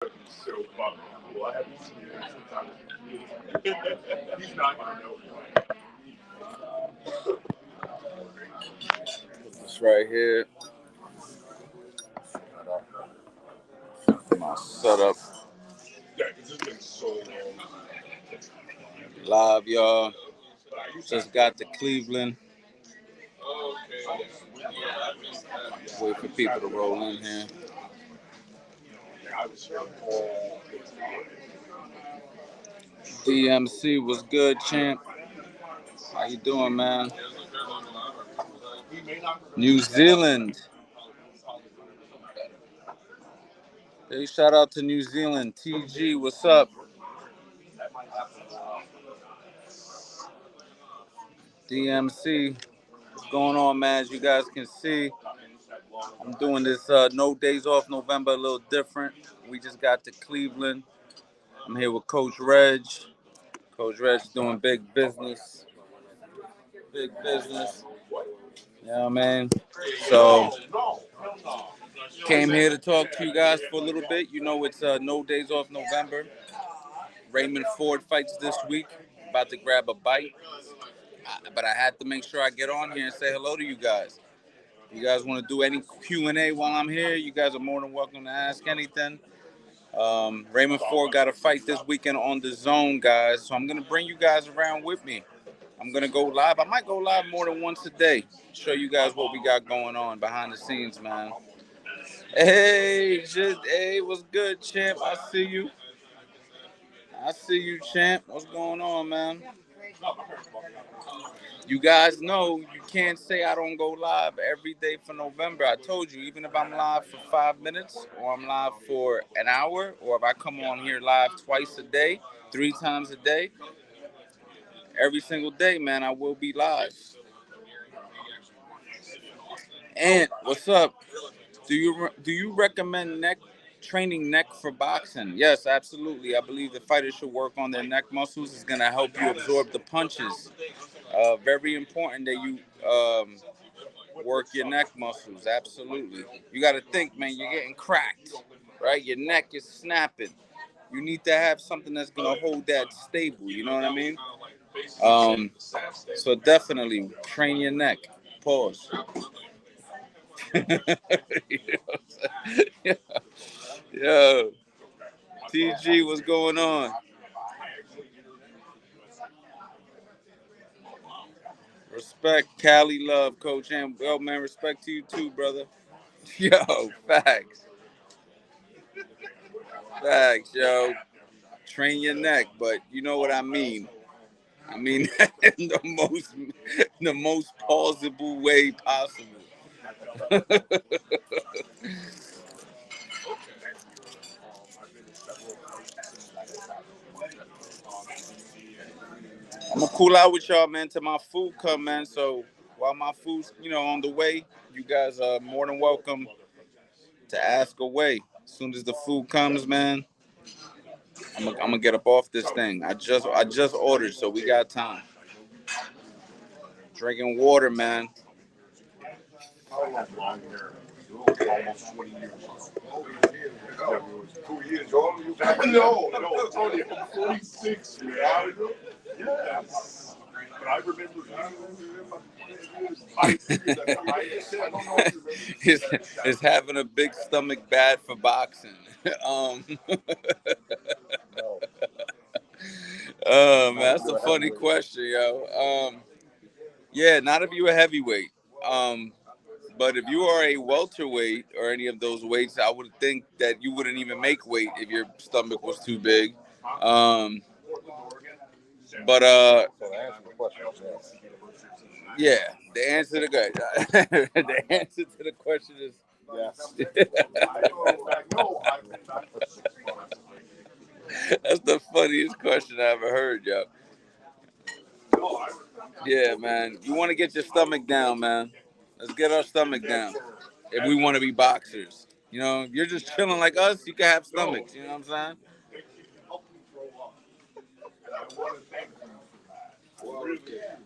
So fucking cool. I haven't seen him since I was a kid. He's not gonna know. This right here, my setup Yeah, because it's been so long. live, y'all. Just got to Cleveland. Wait for people to roll in here. I was here all the time. DMC was good, champ. How you doing, man? New Zealand. Hey, shout out to New Zealand. TG, what's up? DMC, what's going on, man? As you guys can see, I'm doing this No Days Off November a little different. We just got to Cleveland. I'm here with Coach Reg. Coach Reg doing big business. Big business. You know what I mean? So, came here to talk to you guys for a little bit. You know, it's No Days Off November. Raymond Ford fights this week. About to grab a bite. But I had to make sure I get on here and say hello to you guys. You guys want to do any Q&A while I'm here? You guys are more than welcome to ask anything. Raymond Ford got a fight this weekend on the Zone, guys. So I'm going to bring you guys around with me. I'm going to go live. I might go live more than once a day. Show you guys what we got going on behind the scenes, man. Hey, what's good, champ? I see you. I see you, champ. What's going on, man? You guys know you can't say I don't go live every day for November. I told you, even if I'm live for 5 minutes, or I'm live for an hour, or if I come on here live twice a day, 3 times a day, every single day, man, I will be live. And what's up? Do you recommend training neck for boxing? Yes, absolutely. I believe the fighters should work on their neck muscles. It's gonna help you absorb the punches. Very important that you work your neck muscles. Absolutely. You got to think, man. You're getting cracked, right? Your neck is snapping. You need to have something that's gonna hold that stable. You know what I mean? So definitely train your neck. Pause. You know what I'm saying? Yo, TG, what's going on? Respect, Cali love, Coach M. Well, man, respect to you too, brother. Yo, facts. Facts, yo. Train your neck, but you know what I mean. I mean in the most plausible way possible. I'm gonna cool out with y'all, man, till my food come, man. So while my food's, on the way, you guys are more than welcome to ask away. As soon as the food comes, man, I'm gonna get up off this thing. I just ordered, so we got time. Drinking water, man. Almost 20 years. 2 years older? No, it's only 46 man. Yeah. But I remember is having a big stomach bad for boxing? um, man, that's a funny question, yo. Yeah, not if you're a heavyweight. Um, but if you are a welterweight or any of those weights, I would think that you wouldn't even make weight if your stomach was too big. Um, but yeah, the answer to the answer to the question is yes. That's the funniest question I ever heard, yo. Yeah, man. You want to get your stomach down, man. Let's get our stomach down. If we want to be boxers, you're just chilling like us. You can have stomachs. You know what I'm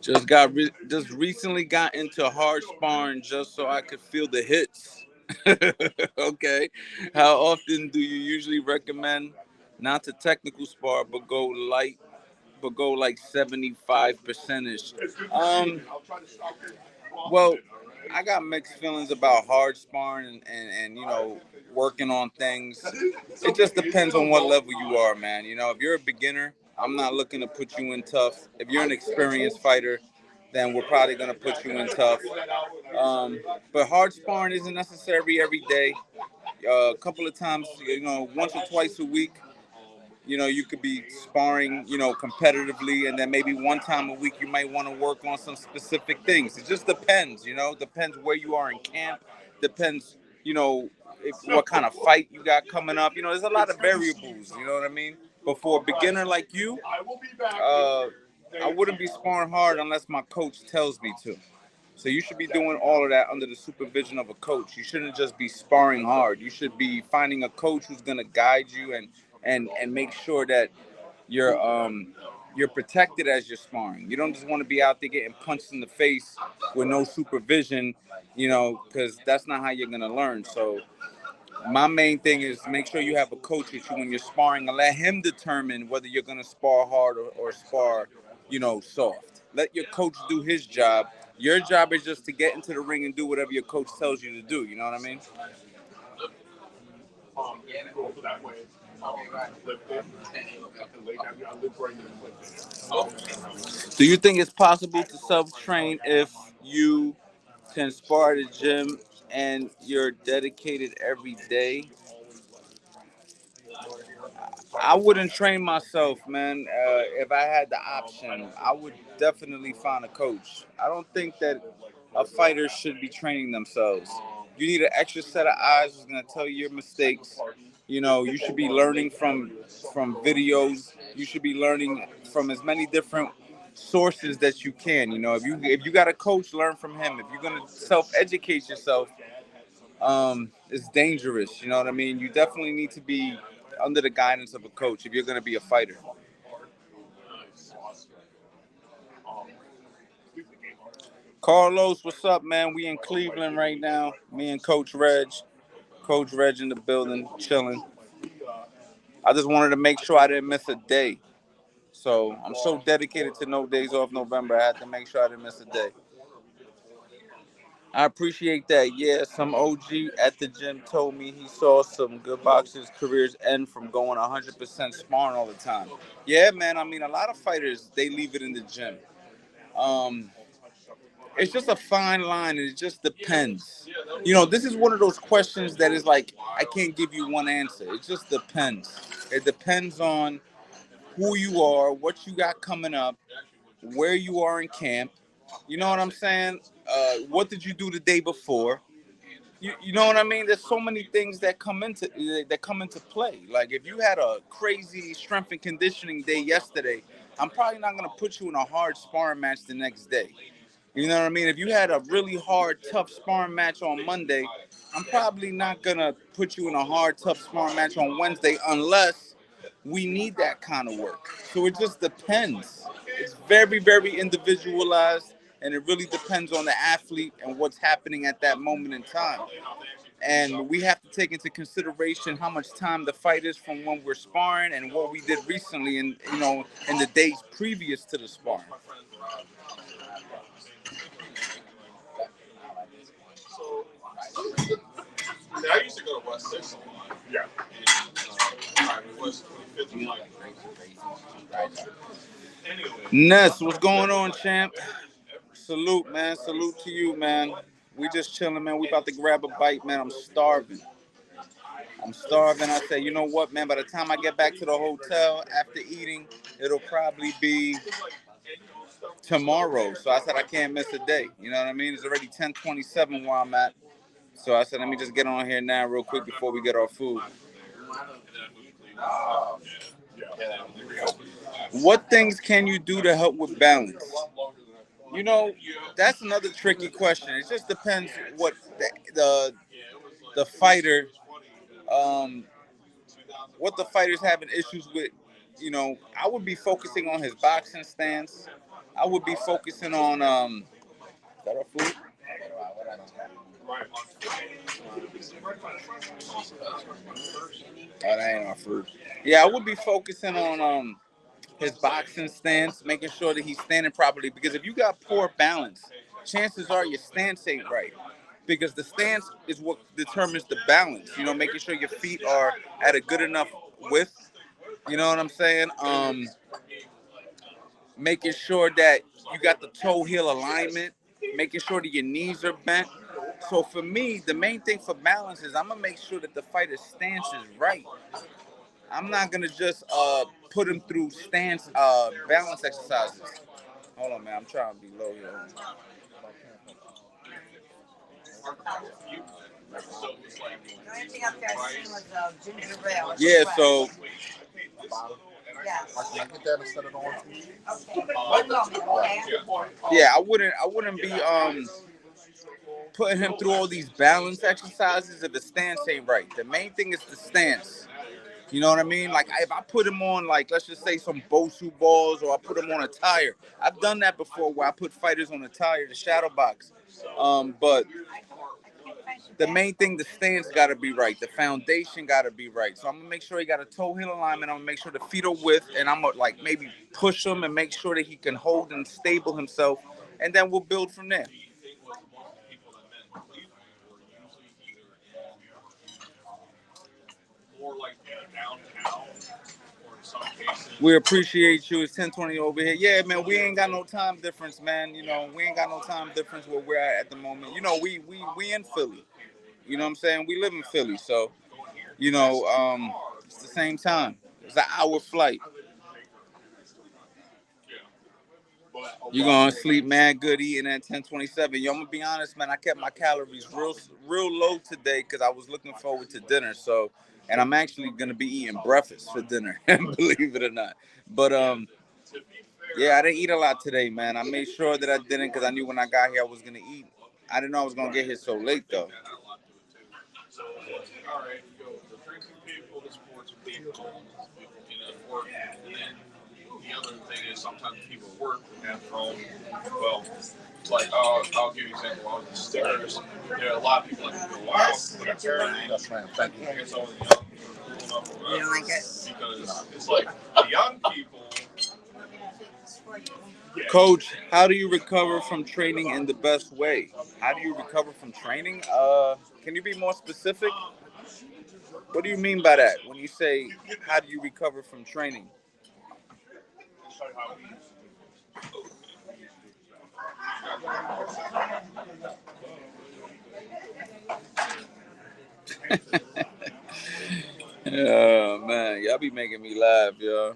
saying? Just recently got into hard sparring just so I could feel the hits. Okay. How often do you usually recommend not to technical spar, but go like 75 percentage? Well, I got mixed feelings about hard sparring and working on things. It just depends on what level you are, man. If you're a beginner, I'm not looking to put you in tough. If you're an experienced fighter, then we're probably gonna put you in tough. But hard sparring isn't necessary every day. A couple of times, once or twice a week, you could be sparring, competitively, and then maybe one time a week you might want to work on some specific things. It just depends, depends where you are in camp, depends, what kind of fight you got coming up. There's a lot of variables, you know what I mean? But for a beginner like you, I wouldn't be sparring hard unless my coach tells me to. So you should be doing all of that under the supervision of a coach. You shouldn't just be sparring hard. You should be finding a coach who's gonna guide you and make sure that you're protected as you're sparring. You don't just want to be out there getting punched in the face with no supervision, because that's not how you're gonna learn. So my main thing is make sure you have a coach with you when you're sparring and let him determine whether you're gonna spar hard or spar, soft. Let your coach do his job. Your job is just to get into the ring and do whatever your coach tells you to do. You know what I mean? Do you think it's possible to self-train if you can spar at the gym and you're dedicated every day? I wouldn't train myself, man. If I had the option, I would definitely find a coach. I don't think that a fighter should be training themselves. You need an extra set of eyes who's gonna tell you your mistakes. You should be learning from videos. You should be learning from as many different sources that you can. If you got a coach, learn from him. If you're gonna self educate yourself, it's dangerous. You know what I mean? You definitely need to be under the guidance of a coach if you're going to be a fighter. Carlos, what's up, man? We in Cleveland right now. Me and Coach Reg. Coach Reg in the building, chilling. I just wanted to make sure I didn't miss a day. So I'm so dedicated to No Days Off November. I had to make sure I didn't miss a day. I appreciate that. Yeah, some OG at the gym told me he saw some good boxers' careers end from going 100% sparring all the time. Yeah, man. I mean, a lot of fighters, they leave it in the gym. Um, it's just a fine line. It just depends. This is one of those questions that is like, I can't give you one answer. It just depends. It depends on who you are, what you got coming up, where you are in camp. You know what I'm saying? What did you do the day before? You know what I mean? There's so many things that come into play. Like if you had a crazy strength and conditioning day yesterday, I'm probably not gonna put you in a hard sparring match the next day. You know what I mean? If you had a really hard, tough sparring match on Monday, I'm probably not gonna put you in a hard, tough sparring match on Wednesday unless we need that kind of work. So it just depends. It's very, very individualized, and it really depends on the athlete and what's happening at that moment in time. And we have to take into consideration how much time the fight is from when we're sparring and what we did recently, and in the days previous to the sparring. I used to go to West Six. Yeah. Ness, what's going on, champ? Salute, man. Salute to you, man. We just chilling, man. We about to grab a bite, man. I'm starving. I'm starving. I say, you know what, man? By the time I get back to the hotel after eating, it'll probably be tomorrow. So I said I can't miss a day. You know what I mean? It's already 10:27 where I'm at. So I said, let me just get on here now real quick before we get our food. What things can you do to help with balance? You know, that's another tricky question. It just depends what the fighter, um, what the fighter's having issues with. I would be focusing on his boxing stance. I would be focusing on. Is that our food? that ain't our first. Yeah, I would be focusing on his boxing stance, making sure that he's standing properly. Because if you got poor balance, chances are your stance ain't right. Because the stance is what determines the balance. You know, making sure your feet are at a good enough width. You know what I'm saying? Making sure that you got the toe heel alignment, making sure that your knees are bent. So for me, the main thing for balance is I'm gonna make sure that the fighter's stance is right. I'm not gonna just put him through stance balance exercises. Hold on, man. I'm trying to be low here. Yeah, so yeah, I wouldn't be putting him through all these balance exercises if the stance ain't right. The main thing is the stance. You know what I mean? Like if I put him on, like, let's just say some Bosu balls, or I put him on a tire. I've done that before where I put fighters on a tire, the shadow box. But the main thing, the stance got to be right. The foundation got to be right. So I'm gonna make sure he got a toe heel alignment. I'm gonna make sure the feet are width, and I'm gonna like maybe push him and make sure that he can hold and stable himself, and then we'll build from there. We appreciate you. It's 10:20 over here. Yeah, man, we ain't got no time difference, man. You know, we ain't got no time difference where we're at the moment. You know, we in Philly. You know what I'm saying? We live in Philly, so you know, it's the same time. It's an hour flight. You gonna sleep, man? Good eating at 10:27. Yo, I'm gonna be honest, man. I kept my calories real low today because I was looking forward to dinner. So, and I'm actually gonna be eating breakfast for dinner, believe it or not. But yeah, I didn't eat a lot today, man. I made sure that I didn't because I knew when I got here I was gonna eat. I didn't know I was gonna get here so late though. Coach, how do you recover from training in the best way? How do you recover from training? Can you be more specific? What do you mean by that when you say how do you recover from training? Oh man, y'all be making me laugh, y'all.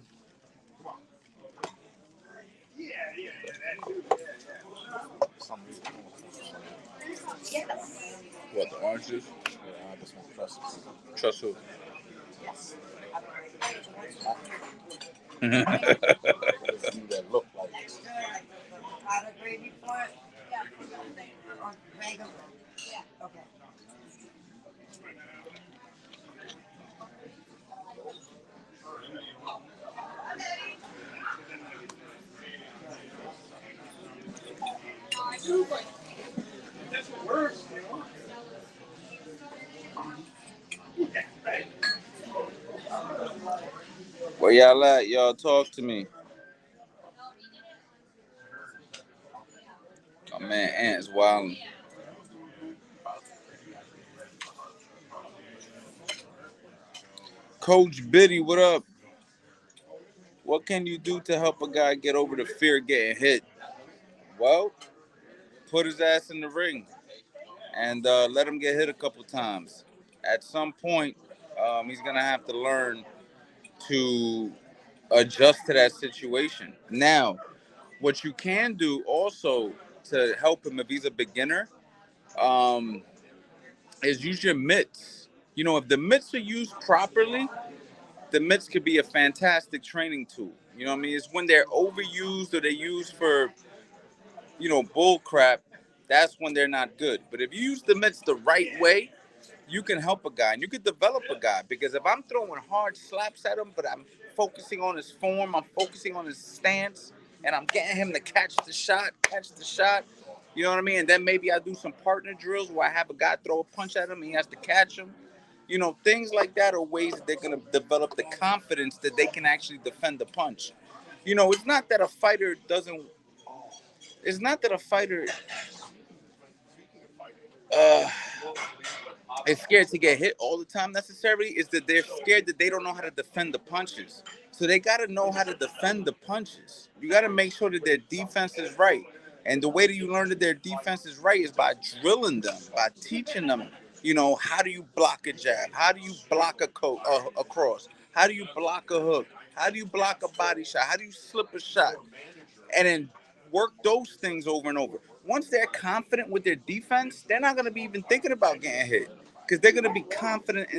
What, the oranges? Trust who? Where y'all at? Y'all talk to me. Oh man, Ant's wilding. Coach Biddy, what up? What can you do to help a guy get over the fear of getting hit? Well, put his ass in the ring and let him get hit a couple times. At some point, he's gonna have to learn to adjust to that situation. Now, what you can do also to help him if he's a beginner um, is use your mitts. You know, if the mitts are used properly, the mitts could be a fantastic training tool. You know what I mean? It's when they're overused or they're used for, bull crap, that's when they're not good. But if you use the mitts the right way, you can help a guy and you can develop a guy. Because if I'm throwing hard slaps at him, but I'm focusing on his form, I'm focusing on his stance, and I'm getting him to catch the shot, You know what I mean? And then maybe I do some partner drills where I have a guy throw a punch at him and he has to catch him. You know, things like that are ways that they're going to develop the confidence that they can actually defend the punch. You know, it's not that a fighter doesn't. It's not that a fighter uh, is scared to get hit all the time necessarily. Is that they're scared that they don't know how to defend the punches. So they got to know how to defend the punches. You got to make sure that their defense is right. And the way that you learn that their defense is right is by drilling them, by teaching them. You know, how do you block a jab? How do you block a cross? How do you block a hook? How do you block a body shot? How do you slip a shot? And then work those things over and over. Once they're confident with their defense, they're not going to be even thinking about getting hit because they're going to be confident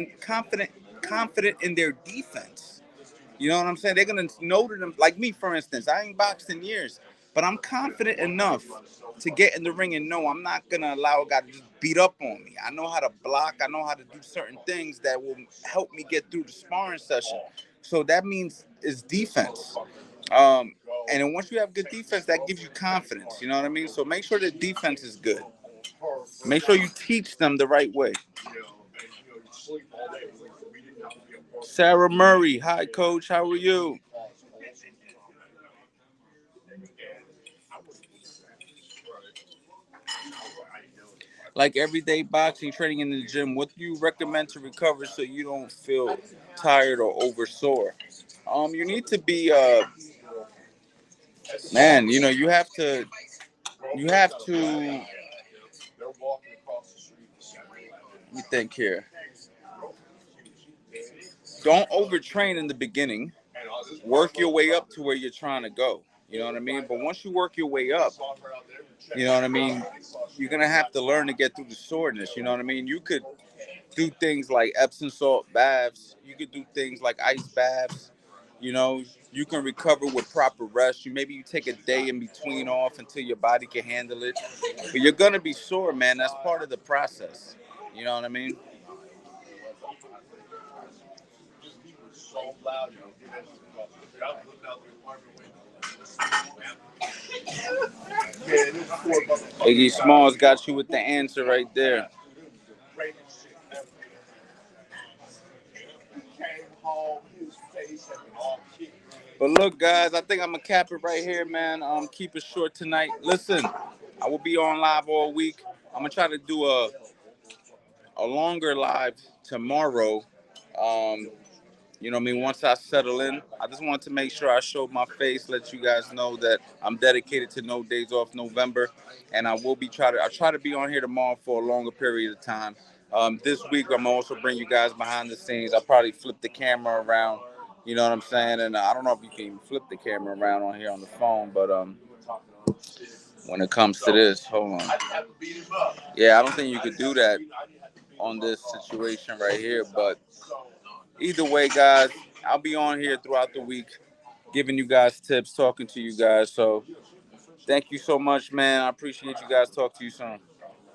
in their defense. You know what I'm saying? They're going to know to them. Like me, for instance, I ain't boxed in years, but I'm confident enough to get in the ring and know I'm not going to allow a guy to just beat up on me. I know how to block. I know how to do certain things that will help me get through the sparring session. So that means it's defense. And then once you have good defense, that gives you confidence. You know what I mean? So make sure the defense is good. Make sure you teach them the right way. Sarah Murray, hi coach, how are you? Like everyday boxing training in the gym, what do you recommend to recover so you don't feel tired or oversore? You need to be man, you know, you have to let me think here. Don't overtrain in the beginning. Work your way up to where you're trying to go. You know what I mean? But once you work your way up, you know what I mean? You're gonna have to learn to get through the soreness. You know what I mean? You could do things like Epsom salt baths. You could do things like ice baths. You know, you can recover with proper rest. You take a day in between off until your body can handle it. But you're gonna be sore, man. That's part of the process. You know what I mean? Iggy Smalls got you with the answer right there. But look, guys, I think I'm gonna cap it right here, man. Keep it short tonight. Listen, I will be on live all week. I'm gonna try to do a longer live tomorrow. Um, you know what I mean? Once I settle in, I just want to make sure I show my face, let you guys know that I'm dedicated to No Days Off November, and I try to be on here tomorrow for a longer period of time. This week, I'm also bring you guys behind the scenes. I'll probably flip the camera around. You know what I'm saying? And I don't know if you can even flip the camera around on here on the phone, but when it comes to this, hold on. Yeah, I don't think you could do that on this situation right here, but either way, guys, I'll be on here throughout the week, giving you guys tips, talking to you guys. So thank you so much, man. I appreciate you guys. Talk to you soon.